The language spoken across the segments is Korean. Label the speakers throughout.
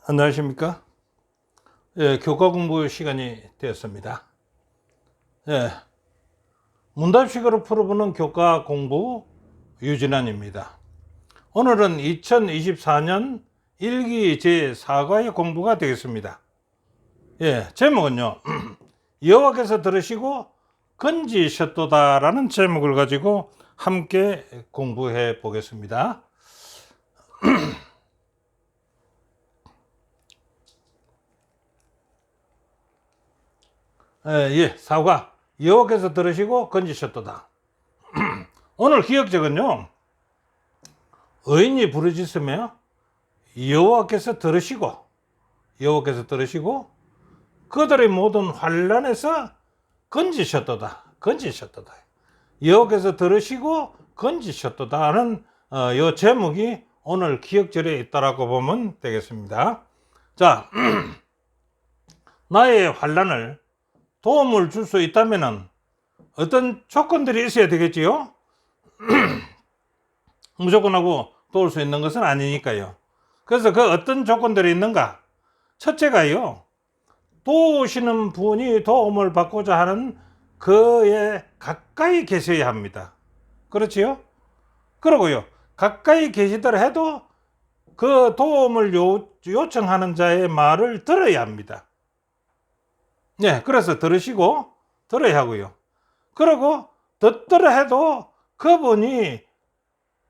Speaker 1: 안녕하십니까? 예, 교과 공부 시간이 되었습니다. 예, 문답식으로 풀어보는 교과 공부 유진환입니다. 오늘은 2024년 1기 제4과의 공부가 되겠습니다. 예, 제목은요, 여호와께서 들으시고 건지셨도다라는 제목을 가지고 함께 공부해 보겠습니다. 예, 사과. 여호와께서 들으시고 건지셨도다. 오늘 기억적은요, 의인이 부르짖으며 여호와께서 들으시고 그들의 모든 환난에서 건지셨도다. 여호와께서 들으시고 건지셨도다는 이 제목이 오늘 기억절에 있다라고 보면 되겠습니다. 자, 나의 환난을 도움을 줄 수 있다면 어떤 조건들이 있어야 되겠지요? 무조건 하고 도울 수 있는 것은 아니니까요. 그래서 그 어떤 조건들이 있는가? 첫째가요, 도우시는 분이 도움을 받고자 하는 그에 가까이 계셔야 합니다. 그렇지요? 그러고요, 가까이 계시더라 해도 그 도움을 요청하는 자의 말을 들어야 합니다. 네, 그래서 들어야 하고요. 그리고 듣더라 해도 그분이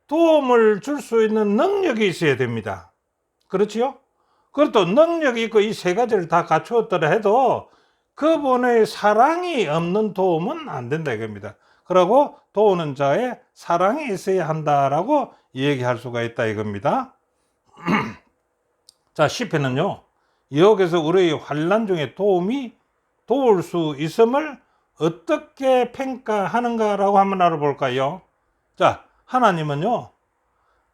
Speaker 1: 도움을 줄 수 있는 능력이 있어야 됩니다. 그렇지요? 그것도 능력이 있고 이 세 가지를 다 갖추었더라 해도 그분의 사랑이 없는 도움은 안 된다 이겁니다. 그리고 도우는 자의 사랑이 있어야 한다라고 얘기할 수가 있다 이겁니다. 자, 시편은요, 여호와께서 우리의 환난 중에 도울 수 있음을 어떻게 평가하는가라고 한번 알아볼까요? 자, 하나님은요,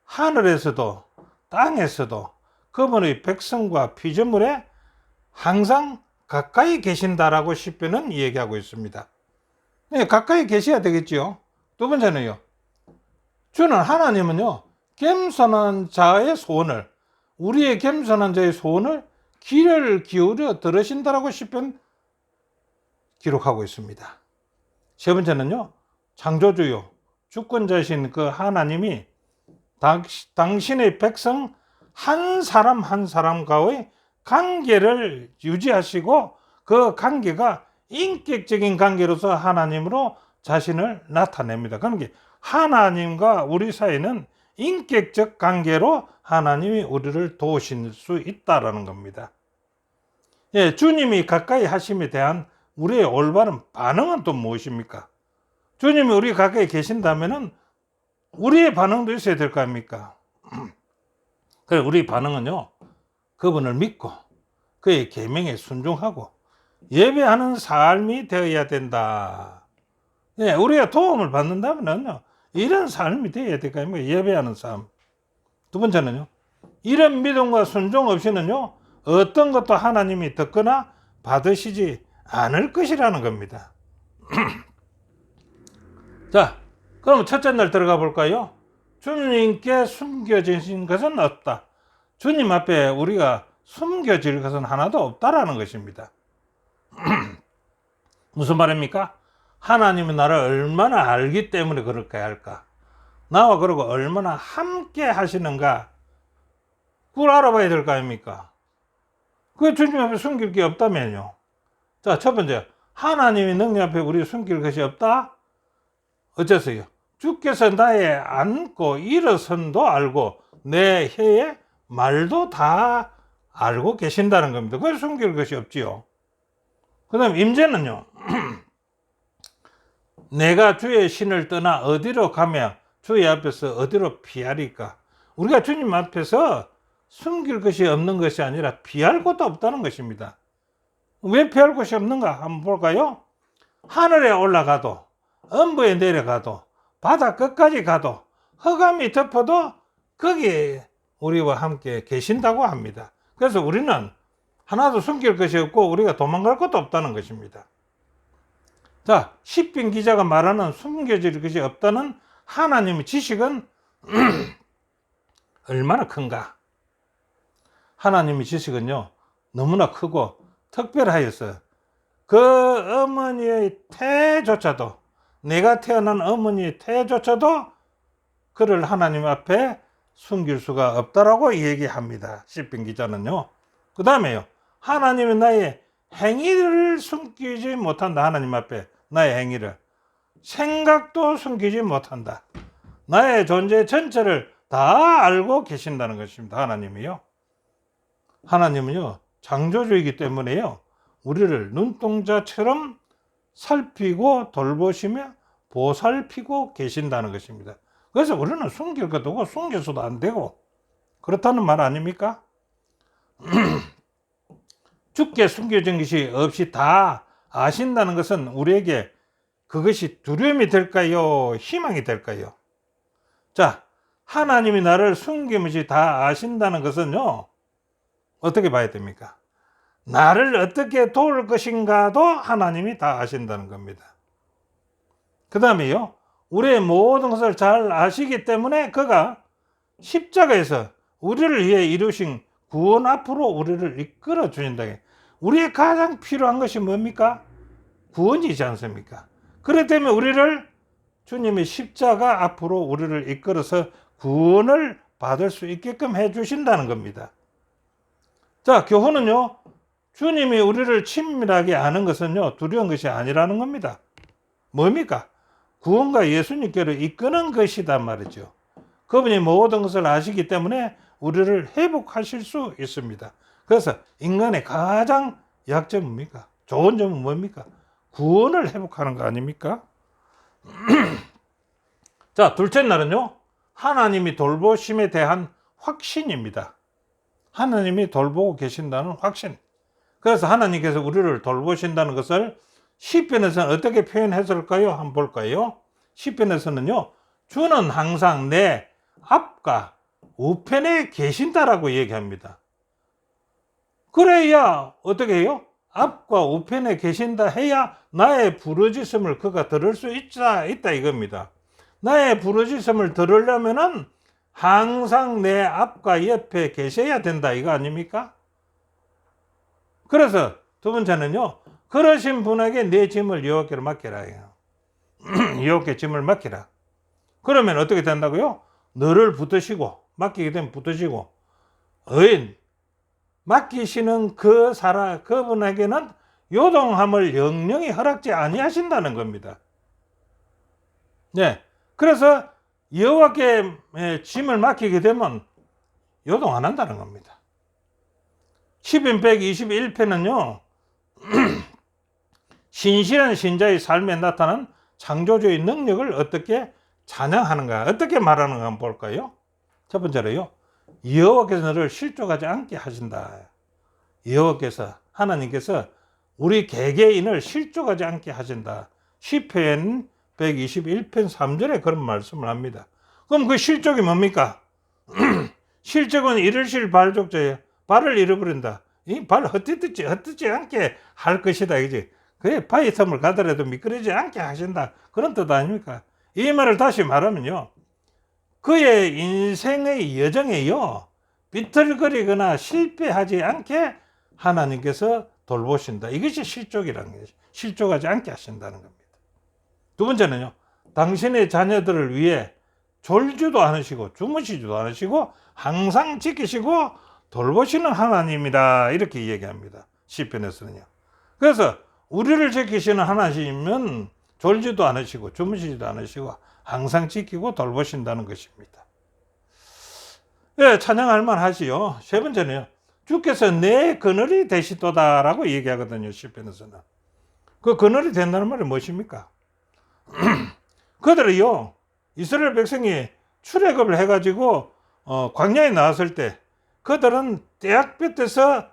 Speaker 1: 하늘에서도 땅에서도 그분의 백성과 피조물에 항상 가까이 계신다라고 시편은 얘기하고 있습니다. 네, 가까이 계셔야 되겠지요. 두 번째는요, 주는 하나님은요, 우리의 겸손한 자의 소원을 귀를 기울여 들으신다라고 시편 기록하고 있습니다. 세 번째는요, 창조주요 주권자신 그 하나님이 당신의 백성 한 사람 한 사람과의 관계를 유지하시고 그 관계가 인격적인 관계로서 하나님으로 자신을 나타냅니다. 그러니까 하나님과 우리 사이는 인격적 관계로 하나님이 우리를 도우실 수 있다라는 겁니다. 예, 주님이 가까이 하심에 대한 우리의 올바른 반응은 또 무엇입니까? 주님이 우리 가까이 계신다면은 우리의 반응도 있어야 될 거 아닙니까? 그래, 우리 반응은요, 그분을 믿고 그의 계명에 순종하고 예배하는 삶이 되어야 된다. 예, 우리가 도움을 받는다면요, 이런 삶이 되어야 될 거 아닙니까? 예배하는 삶. 두 번째는요, 이런 믿음과 순종 없이는요, 어떤 것도 하나님이 듣거나 받으시지 않을 것이라는 겁니다. 자, 그럼 첫째 날 들어가 볼까요? 주님께 숨겨진 것은 없다. 주님 앞에 우리가 숨겨질 것은 하나도 없다라는 것입니다. 무슨 말입니까? 하나님은 나를 얼마나 알기 때문에 그렇게 할까? 나와 그러고 얼마나 함께 하시는가? 그걸 알아봐야 될 거 아닙니까? 그 주님 앞에 숨길 게 없다면요. 자, 첫 번째, 하나님의 능력 앞에 우리 숨길 것이 없다? 어째서요? 주께서 나의 앉고 일어선도 알고 내 혀의 말도 다 알고 계신다는 겁니다. 그걸 숨길 것이 없지요. 그 다음 임재는요, 내가 주의 신을 떠나 어디로 가며 주의 앞에서 어디로 피하리까? 우리가 주님 앞에서 숨길 것이 없는 것이 아니라 피할 곳도 없다는 것입니다. 왜 피할 곳이 없는가 한번 볼까요? 하늘에 올라가도 엄부에 내려가도 바다 끝까지 가도 흑암이 덮어도 거기에 우리와 함께 계신다고 합니다. 그래서 우리는 하나도 숨길 것이 없고 우리가 도망갈 것도 없다는 것입니다. 자, 시편 기자가 말하는 숨겨질 것이 없다는 하나님의 지식은 얼마나 큰가? 하나님의 지식은요 너무나 크고 특별하였어요. 그 어머니의 태조차도, 내가 태어난 어머니의 태조차도 그를 하나님 앞에 숨길 수가 없다라고 얘기합니다. 시편 기자는요. 그 다음에요, 하나님은 나의 행위를 숨기지 못한다. 하나님 앞에 나의 행위를, 생각도 숨기지 못한다. 나의 존재 전체를 다 알고 계신다는 것입니다. 하나님이요. 하나님은요 창조주이기 때문에요 우리를 눈동자처럼 살피고 돌보시며 보살피고 계신다는 것입니다. 그래서 우리는 숨길 것도 없고 숨겨서도 안 되고 그렇다는 말 아닙니까? 주께 숨겨진 것이 없이 다 아신다는 것은 우리에게 그것이 두려움이 될까요? 희망이 될까요? 자, 하나님이 나를 숨김없이 다 아신다는 것은요 어떻게 봐야 됩니까? 나를 어떻게 도울 것인가도 하나님이 다 아신다는 겁니다. 그 다음에요, 우리의 모든 것을 잘 아시기 때문에 그가 십자가에서 우리를 위해 이루신 구원 앞으로 우리를 이끌어 주신다. 우리의 가장 필요한 것이 뭡니까? 구원이지 않습니까? 그렇기 때문에 우리를 주님의 십자가 앞으로 우리를 이끌어서 구원을 받을 수 있게끔 해주신다는 겁니다. 자, 교훈은요, 주님이 우리를 친밀하게 아는 것은요 두려운 것이 아니라는 겁니다. 뭡니까? 구원과 예수님께로 이끄는 것이단 말이죠. 그분이 모든 것을 아시기 때문에 우리를 회복하실 수 있습니다. 그래서 인간의 가장 약점은 뭡니까? 좋은 점은 뭡니까? 구원을 회복하는 거 아닙니까? 자, 둘째 날은요 하나님이 돌보심에 대한 확신입니다. 하나님이 돌보고 계신다는 확신. 그래서 하나님께서 우리를 돌보신다는 것을 시편에서는 어떻게 표현했을까요? 한번 볼까요? 시편에서는요 주는 항상 내 앞과 우편에 계신다라고 얘기합니다. 그래야 어떻게 해요? 앞과 우편에 계신다 해야 나의 부르짖음을 그가 들을 수 있다 이겁니다. 나의 부르짖음을 들으려면은 항상 내 앞과 옆에 계셔야 된다 이거 아닙니까? 그래서 두 번째는요, 그러신 분에게 내 짐을 여호와께로 맡기라 해요. 여호와께 짐을 맡기라. 그러면 어떻게 된다고요? 너를 붙드시고, 맡기게 되면 붙드시고, 맡기시는 그분에게는 요동함을 영영히 허락지 아니하신다는 겁니다. 네, 그래서 여호와께 짐을 맡기게 되면 요동 안 한다는 겁니다. 시편 121편은요 신실한 신자의 삶에 나타난 창조주의 능력을 어떻게 찬양하는가, 어떻게 말하는가 한번 볼까요? 첫 번째로요, 여호와께서 너를 실족하지 않게 하신다. 여호와께서, 하나님께서 우리 개개인을 실족하지 않게 하신다. 시편 121편 3절에 그런 말씀을 합니다. 그럼 그 실족이 뭡니까? 실족은 잃으실 발족자예요. 발을 잃어버린다. 이 발 헛디지 않게 할 것이다. 이지. 그래, 바위 틈을 가더라도 미끄러지지 않게 하신다. 그런 뜻 아닙니까? 이 말을 다시 말하면요, 그의 인생의 여정에요 비틀거리거나 실패하지 않게 하나님께서 돌보신다. 이것이 실족이라는 거예요. 실족하지 않게 하신다는 겁니다. 두 번째는요, 당신의 자녀들을 위해 졸지도 않으시고 주무시지도 않으시고 항상 지키시고 돌보시는 하나님이다 이렇게 얘기합니다. 시편에서는요. 그래서 우리를 지키시는 하나님은 졸지도 않으시고 주무시지도 않으시고 항상 지키고 돌보신다는 것입니다. 예, 찬양할 만하지요. 세 번째는요, 주께서 내 그늘이 되시도다라고 얘기하거든요. 시편에서는. 그 그늘이 된다는 말이 무엇입니까? 그들이요, 이스라엘 백성이 출애굽을 해가지고 광야에 나왔을 때 그들은 떼약볕에서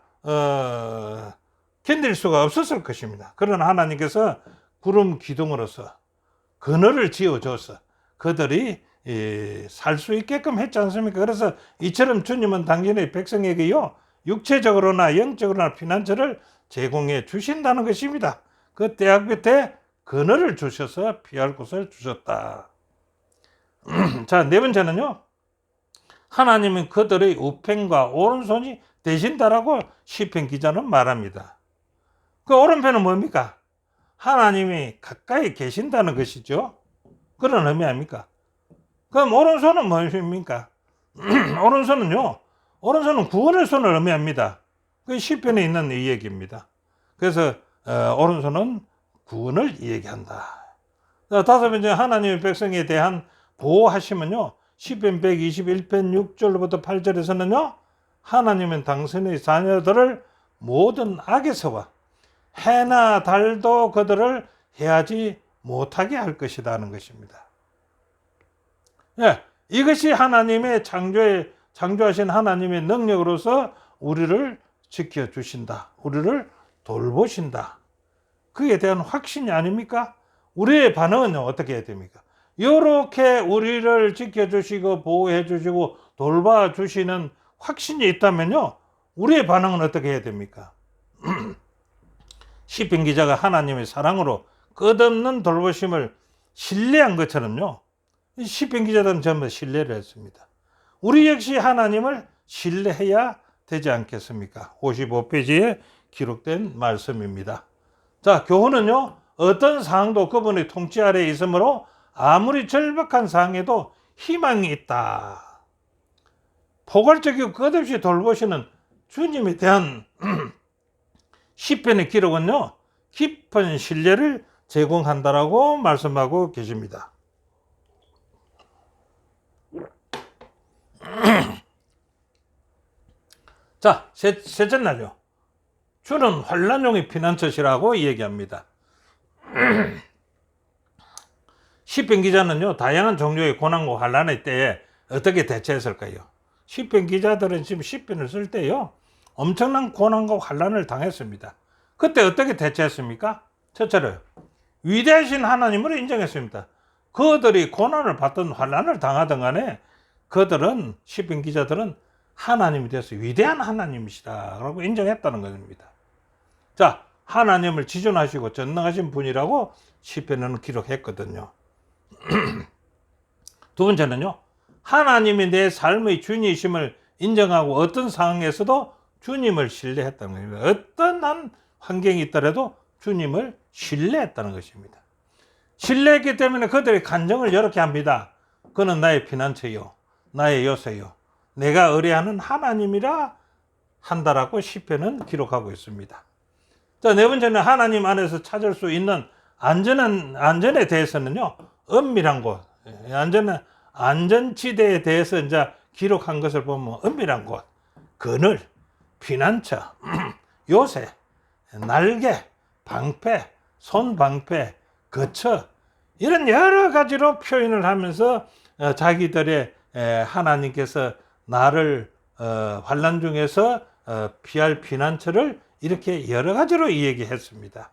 Speaker 1: 견딜 수가 없었을 것입니다. 그러나 하나님께서 구름 기둥으로서 그늘을 지어줘서 그들이 살 수 있게끔 했지 않습니까? 그래서 이처럼 주님은 당신의 백성에게요 육체적으로나 영적으로나 피난처를 제공해 주신다는 것입니다. 그 떼약볕에 그늘을 주셔서 피할 곳을 주셨다. 자, 네 번째는요, 하나님은 그들의 우편과 오른손이 되신다라고 시편 기자는 말합니다. 그 오른편은 뭡니까? 하나님이 가까이 계신다는 것이죠. 그런 의미 아닙니까? 그럼 오른손은 무엇입니까? 오른손은 구원의 손을 의미합니다. 그 시편에 있는 이 얘기입니다. 그래서 오른손은 구원을 얘기한다. 다섯 번째, 하나님의 백성에 대한 보호하심은요, 시편 121편 6절부터 8절에서는요, 하나님은 당신의 자녀들을 모든 악에서와 해나 달도 그들을 해하지 못하게 할 것이다 하는 것입니다. 예, 이것이 하나님의 창조하신 하나님의 능력으로서 우리를 지켜주신다. 우리를 돌보신다. 그에 대한 확신이 아닙니까? 우리의 반응은 어떻게 해야 됩니까? 이렇게 우리를 지켜주시고 보호해주시고 돌봐주시는 확신이 있다면요, 우리의 반응은 어떻게 해야 됩니까? 시편 기자가 하나님의 사랑으로 끝없는 돌보심을 신뢰한 것처럼요, 시편 기자들은 전부 신뢰를 했습니다. 우리 역시 하나님을 신뢰해야 되지 않겠습니까? 55페이지에 기록된 말씀입니다. 자, 교훈은요, 어떤 상황도 그분의 통치 아래에 있으므로 아무리 절박한 상황에도 희망이 있다. 포괄적이고 끝없이 돌보시는 주님에 대한 시편의 기록은요, 깊은 신뢰를 제공한다라고 말씀하고 계십니다. 자, 셋째 날요. 주는 환난용의 피난처시라고 얘기합니다. 시편 기자는요, 다양한 종류의 고난과 환난의 때에 어떻게 대처했을까요? 시편 기자들은 지금 시편을 쓸 때요, 엄청난 고난과 환난을 당했습니다. 그때 어떻게 대처했습니까? 첫째로 위대하신 하나님을 인정했습니다. 그들이 고난을 받든 환난을 당하든 간에 그들은, 시편 기자들은 하나님에 대해서 위대한 하나님이시다라고 인정했다는 것입니다. 자, 하나님을 지존하시고 전능하신 분이라고 시편에는 기록했거든요. 두 번째는요, 하나님이 내 삶의 주인이심을 인정하고 어떤 상황에서도 주님을 신뢰했다는 것입니다. 어떤 한 환경이 있더라도 주님을 신뢰했다는 것입니다. 신뢰했기 때문에 그들의 간증을 이렇게 합니다. 그는 나의 피난처요, 나의 요새요, 내가 의뢰하는 하나님이라 한다라고 시편은 기록하고 있습니다. 자, 네 번째는 하나님 안에서 찾을 수 있는 안전에 대해서는요, 은밀한 곳, 안전지대에 대해서 이제 기록한 것을 보면 은밀한 곳, 그늘, 피난처, 요새, 날개, 방패, 손방패, 거처, 이런 여러 가지로 표현을 하면서 자기들의 하나님께서 나를 환난 중에서 피할 피난처를 이렇게 여러 가지로 얘기했습니다.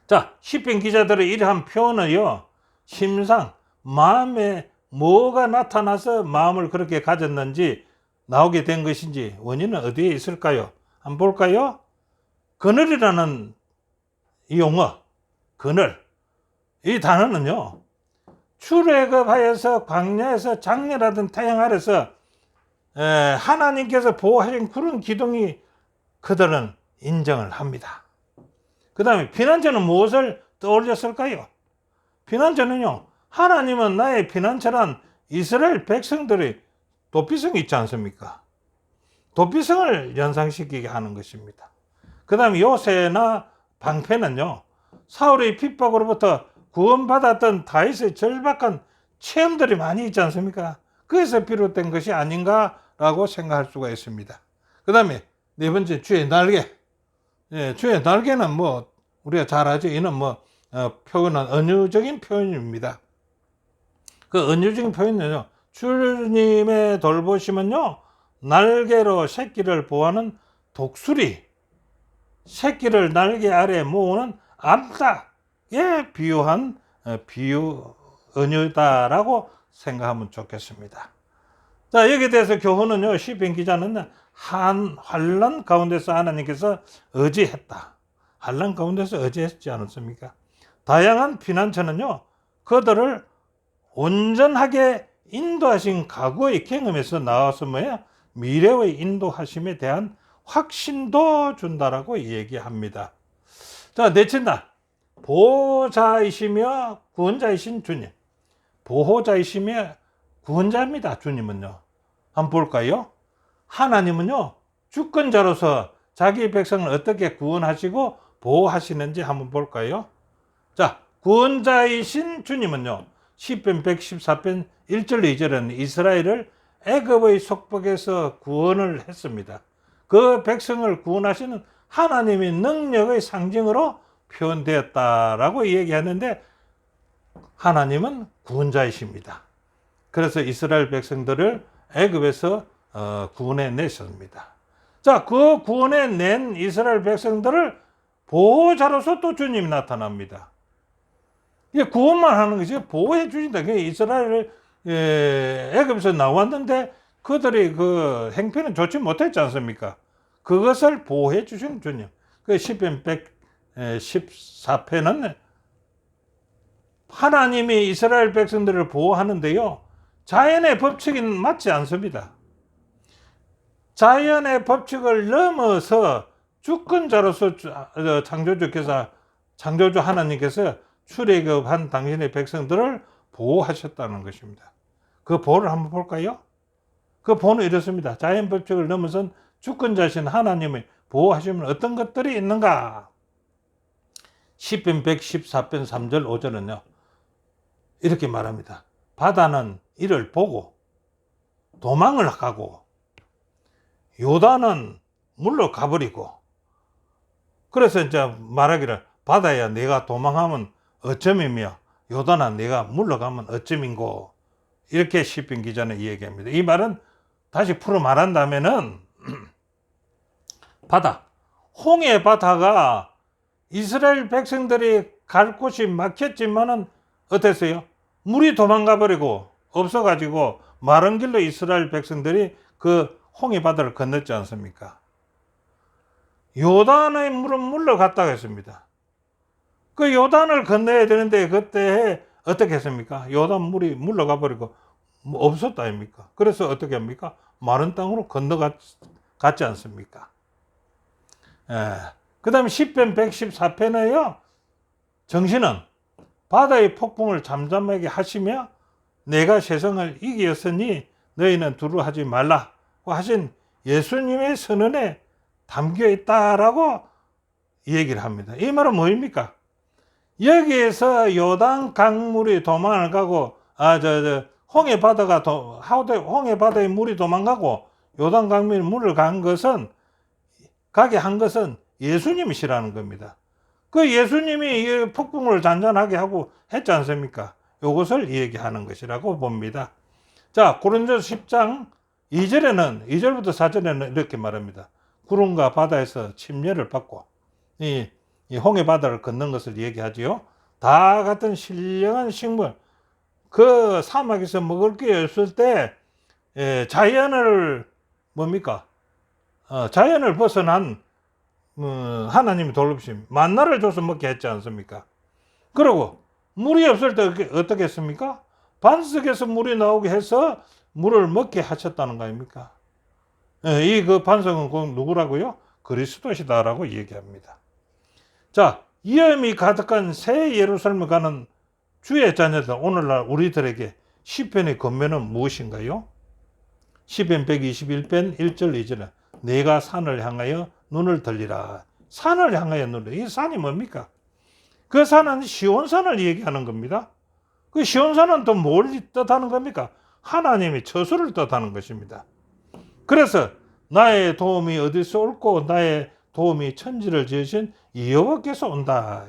Speaker 1: 자, 시편 기자들의 이러한 표현은요, 심상, 마음에 뭐가 나타나서 마음을 그렇게 가졌는지, 나오게 된 것인지 원인은 어디에 있을까요? 한번 볼까요? 그늘이라는 이 용어, 그늘, 이 단어는요, 출애굽하여서 광야에서 장렬하던 태양 아래서 하나님께서 보호하신 그런 기둥이 그들은 인정을 합니다. 그 다음에 피난처는 무엇을 떠올렸을까요? 피난처는요, 하나님은 나의 피난처란 이스라엘 백성들의 도피성이 있지 않습니까? 도피성을 연상시키게 하는 것입니다. 그 다음에 요새나 방패는요, 사울의 핍박으로부터 구원받았던 다윗의 절박한 체험들이 많이 있지 않습니까? 그래서 비롯된 것이 아닌가라고 생각할 수가 있습니다. 그 다음에 네 번째, 주의 날개. 예, 주의 날개는 뭐 우리가 잘 알죠. 이는 표현은 은유적인 표현입니다. 그 은유적인 표현은요, 주님의 돌보심은요, 날개로 새끼를 보호하는 독수리, 새끼를 날개 아래 모으는 암탉에 비유한 은유다라고 생각하면 좋겠습니다. 자, 여기에 대해서 교훈은요, 시편 기자는 환난 가운데서 하나님께서 의지했다. 환난 가운데서 의지했지 않았습니까? 다양한 피난처는요, 그들을 온전하게 인도하신 과거의 경험에서 나와서 미래의 인도하심에 대한 확신도 준다라고 얘기합니다. 자, 넷째 날, 보호자이시며 구원자이신 주님. 보호자이시며 구원자입니다. 주님은요. 한번 볼까요? 하나님은요, 주권자로서 자기 백성을 어떻게 구원하시고 보호하시는지 한번 볼까요? 자, 구원자이신 주님은요, 시편 114편 1절 2절은 이스라엘을 애굽의 속박에서 구원을 했습니다. 그 백성을 구원하시는 하나님의 능력의 상징으로 표현되었다라고 얘기하는데, 하나님은 구원자이십니다. 그래서 이스라엘 백성들을 애굽에서 구원해 내셨습니다. 자, 그 구원해 낸 이스라엘 백성들을 보호자로서 또 주님이 나타납니다. 이게 구원만 하는 것이 보호해 주신다. 이스라엘을 애굽에서 나왔는데 그들이 그 행편은 좋지 못했지 않습니까? 그것을 보호해 주신 주님. 그 시편 114편은 하나님이 이스라엘 백성들을 보호하는데요, 자연의 법칙이 맞지 않습니다. 자연의 법칙을 넘어서 주권자로서 창조주 하나님께서 출애굽한 당신의 백성들을 보호하셨다는 것입니다. 그 보호를 한번 볼까요? 그 보호는 이렇습니다. 자연 법칙을 넘어선 주권자신 하나님의 보호하시면 어떤 것들이 있는가? 시편 114편 3절 5절은요, 이렇게 말합니다. 바다는 이를 보고 도망을 가고 요단은 물로 가버리고, 그래서 이제 말하기를 바다야 내가 도망하면 어쩌이며 요단아 내가 물러가면 어쩌인고, 이렇게 시편 기자는 이야기합니다. 이 말은 다시 풀어 말한다면은 바다, 홍해 바다가 이스라엘 백성들이 갈 곳이 막혔지만은 어땠어요? 물이 도망가 버리고 없어가지고 마른 길로 이스라엘 백성들이 그 홍해 바다를 건넜지 않습니까? 요단의 물은 물러갔다고 했습니다. 그 요단을 건너야 되는데 그때 어떻게 했습니까? 요단 물이 물러가 버리고 없었다 아닙니까? 그래서 어떻게 합니까? 마른 땅으로 건너갔지 않습니까? 그 다음에 시편 114편에요, 정신은 바다의 폭풍을 잠잠하게 하시며 내가 세상을 이기었으니 너희는 두려워하지 말라고 하신 예수님의 선언에 담겨 있다라고 얘기를 합니다. 이 말은 뭐입니까? 여기에서 요단 강물이 도망을 가고 홍해 바다의 물이 도망가고 요단 강물이 물을 가게 한 것은 예수님이시라는 겁니다. 그 예수님이 이 폭풍을 잔잔하게 하고 했지 않습니까? 이것을 얘기하는 것이라고 봅니다. 자, 고린도서 10장 2절부터 4절에는 이렇게 말합니다. 구름과 바다에서 침례를 받고 이 홍해 바다를 건넌 것을 얘기하지요. 다 같은 신령한 식물, 그 사막에서 먹을 게 없을 때 자연을 자연을 벗어난 하나님이 돌보심 만나를 줘서 먹게 했지 않습니까? 그리고 물이 없을 때 어떻게 했습니까? 반석에서 물이 나오게 해서 물을 먹게 하셨다는 거 아닙니까? 그 반석은 누구라고요? 그리스도시다라고 얘기합니다. 자, 위엄이 가득한 새 예루살렘을 가는 주의 자녀들, 오늘날 우리들에게 시편의 권면은 무엇인가요? 시편 121편 1절 2절에 내가 산을 향하여 눈을 들리라. 산을 향하여 눈을. 이 산이 뭡니까? 그 산은 시온산을 얘기하는 겁니다. 그 시온산은 또 뭘 뜻하는 겁니까? 하나님의 처소를 뜻하는 것입니다. 그래서 나의 도움이 어디서 올고 나의 도움이 천지를 지으신 여호와께서 온다.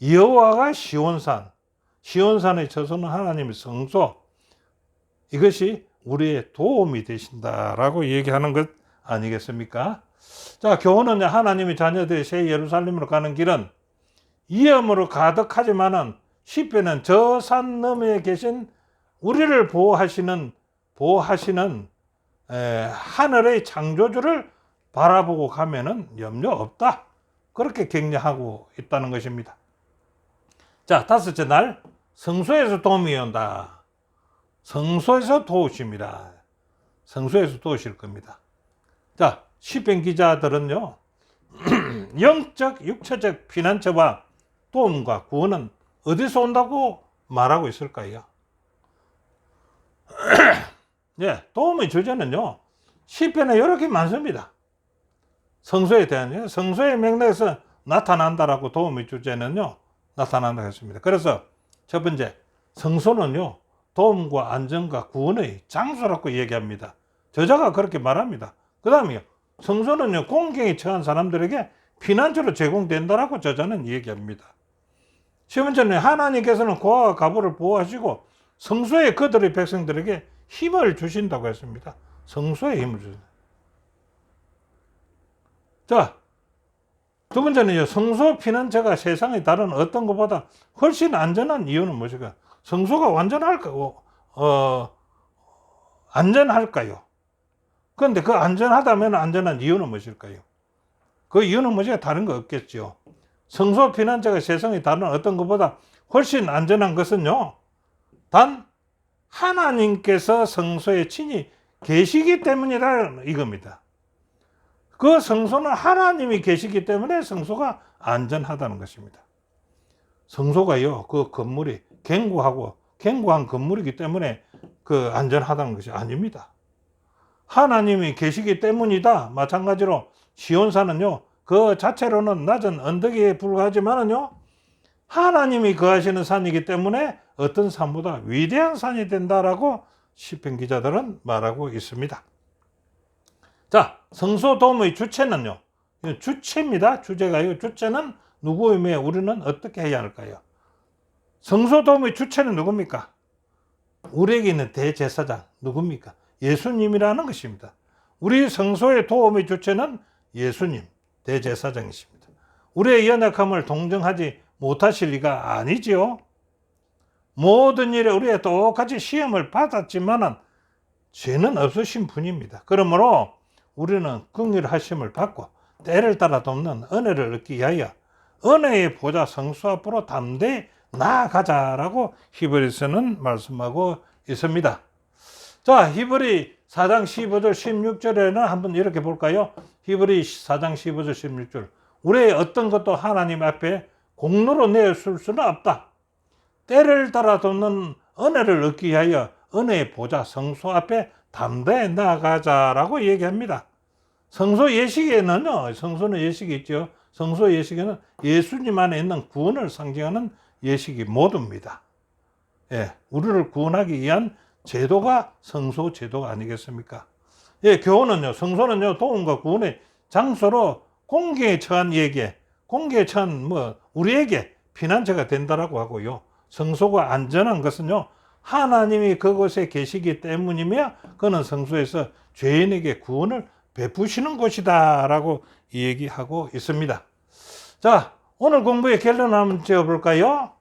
Speaker 1: 여호와가 시온산의 처소는 하나님의 성소, 이것이 우리의 도움이 되신다라고 얘기하는 것 아니겠습니까? 자, 교훈은 하나님의 자녀들이 새 예루살렘으로 가는 길은 위험으로 가득하지만은 시편은 저 산 너머에 계신 우리를 보호하시는 하늘의 창조주를 바라보고 가면은 염려 없다, 그렇게 격려하고 있다는 것입니다. 자, 다섯째 날, 성소에서 도움이 온다. 성소에서 도우심이라. 성소에서 도우실 겁니다. 자, 시편 기자들은요, 영적, 육체적 피난처와 도움과 구원은 어디서 온다고 말하고 있을까요? 예, 도움의 주제는요, 시편에 이렇게 많습니다. 성소에 대한, 성소의 맥락에서 나타난다라고 도움의 주제는요, 나타난다고 했습니다. 그래서 첫 번째, 성소는요, 도움과 안전과 구원의 장소라고 얘기합니다. 저자가 그렇게 말합니다. 그 다음에요, 성소는요, 공경에 처한 사람들에게 피난처로 제공된다라고 저자는 얘기합니다. 세 번째는 하나님께서는 고아와 과부를 보호하시고 성소에 그들의 백성들에게 힘을 주신다고 했습니다. 성소에 힘을 주신다. 자, 두 번째는요, 성소 피난처가 세상의 다른 어떤 것보다 훨씬 안전한 이유는 무엇일까요? 성소가 안전할까요? 그런데 그 안전하다면 안전한 이유는 무엇일까요? 그 이유는 무엇이가 다른 거 없겠죠. 성소 피난처가 세상의 다른 어떤 것보다 훨씬 안전한 것은요, 단 하나님께서 성소에 친히 계시기 때문이다 이겁니다. 그 성소는 하나님이 계시기 때문에 성소가 안전하다는 것입니다. 성소가요, 그 건물이 견고한 건물이기 때문에 그 안전하다는 것이 아닙니다. 하나님이 계시기 때문이다. 마찬가지로 시온산은요, 그 자체로는 낮은 언덕에 불과하지만은요, 하나님이 거하시는 산이기 때문에 어떤 산보다 위대한 산이 된다라고 시편 기자들은 말하고 있습니다. 자, 성소 도움의 주체는요, 주체입니다. 주제가요. 주체는 누구임에 우리는 어떻게 해야 할까요? 성소 도움의 주체는 누굽니까? 우리에게 있는 대제사장 누굽니까? 예수님이라는 것입니다. 우리 성소의 도움의 주체는 예수님, 대제사장이십니다. 우리의 연약함을 동정하지 못하실 리가 아니지요. 모든 일에 우리가 똑같이 시험을 받았지만은 죄는 없으신 분입니다. 그러므로 우리는 긍휼하심을 받고 때를 따라 돕는 은혜를 얻기 위하여 은혜의 보좌 성소 앞으로 담대히 나아가자라고 히브리서는 말씀하고 있습니다. 자, 히브리 4장 15절 16절에는 한번 이렇게 볼까요? 히브리 4장 15절 16절. 우리의 어떤 것도 하나님 앞에 공로로 내어줄 수는 없다. 때를 따라 돕는 은혜를 얻기 위하여 은혜의 보좌 성소 앞에 담대히 나아가자라고 얘기합니다. 성소 예식에는요, 성소는 예식이 있죠. 성소 예식에는 예수님 안에 있는 구원을 상징하는 예식이 모두입니다. 예, 우리를 구원하기 위한 제도가 성소 제도가 아니겠습니까? 예, 교훈은요, 성소는요, 도움과 구원의 장소로 공경에 처한 우리에게 피난처가 된다라고 하고요. 성소가 안전한 것은요, 하나님이 그곳에 계시기 때문이며 그는 성소에서 죄인에게 구원을 베푸시는 곳이다라고 얘기하고 있습니다. 자, 오늘 공부의 결론을 한번 지어볼까요?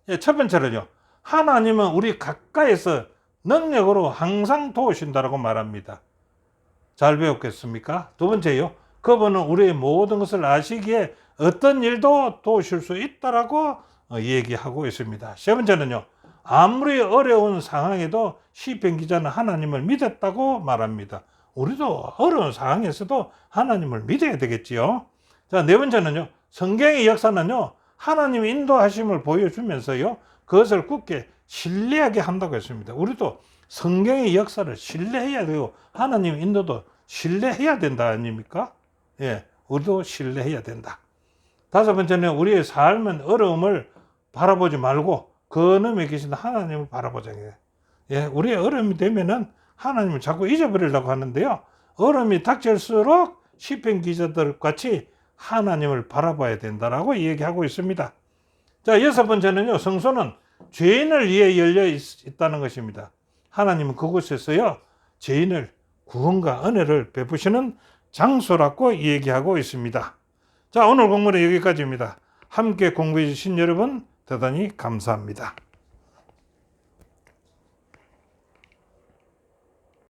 Speaker 1: 예, 첫 번째로요, 하나님은 우리 가까이서 능력으로 항상 도우신다라고 말합니다. 잘 배웠겠습니까? 두 번째요, 그분은 우리의 모든 것을 아시기에 어떤 일도 도우실 수 있다라고 얘기하고 있습니다. 세 번째는요, 아무리 어려운 상황에도 시편 기자는 하나님을 믿었다고 말합니다. 우리도 어려운 상황에서도 하나님을 믿어야 되겠지요. 자, 네 번째는요, 성경의 역사는요, 하나님의 인도하심을 보여주면서요, 그것을 굳게 신뢰하게 한다고 했습니다. 우리도 성경의 역사를 신뢰해야 되고 하나님의 인도도 신뢰해야 된다 아닙니까? 예, 우리도 신뢰해야 된다. 다섯 번째는 우리의 삶은 어려움을 바라보지 말고 그 너머에 계신 하나님을 바라보자. 예, 우리의 어려움이 되면은 하나님을 자꾸 잊어버리려고 하는데요, 어려움이 닥칠수록 시편 기자들 같이 하나님을 바라봐야 된다라고 얘기하고 있습니다. 자, 여섯 번째는요, 성소는 죄인을 위해 열려 있다는 것입니다. 하나님은 그곳에서요, 죄인을 구원과 은혜를 베푸시는 장소라고 얘기하고 있습니다. 자, 오늘 공부는 여기까지입니다. 함께 공부해 주신 여러분 대단히 감사합니다.